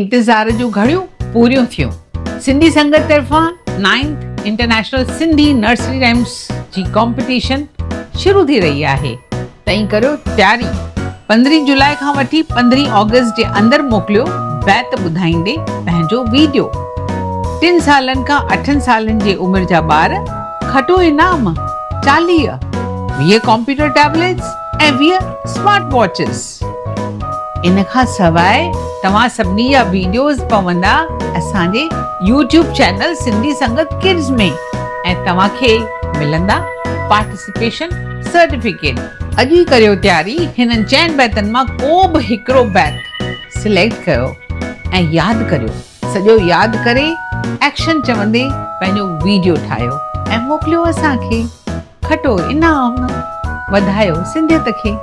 इंतज़ार जूं घड़ियूं पूरियूं थियूं। सिंधी संगत तरफ़ां 9th international Sindhi nursery rhymes जी कॉम्पिटिशन शुरू थी रही आहे। तंहिं करियो तयारी। 15 जुलाई खां वठी 15 ऑगस्ट जे अंदरि मोकिलियो बैत ॿुधाईंदे पंहिंजो वीडियो। 3 सालनि खां 8 सालनि जे उमिरि जा ॿार, खटो इनाम 40, 20 कंप्यूटर टैबलेट्स ऐं 20 स्मार्ट वॉचिस। इन खां सवाइ तव्हां सभिनी जा वीडियोज़ पवंदा असांजे YouTube चैनल सिंधी संगत किड्स में ऐं तव्हांखे मिलंदा पार्टिसिपेशन सर्टिफिकेट। अॼु ई करियो तयारी। हिननि 4 बैतनि मां को बि हिकिड़ो बैत सिलेक्ट कयो ऐं यादि करियो। सॼो यादि करे एक्शन चवंदे पंहिंजो वीडियो ठाहियो ऐं मोकिलियो असांखे। खटो इनाम। वधायो सिंधियत खे।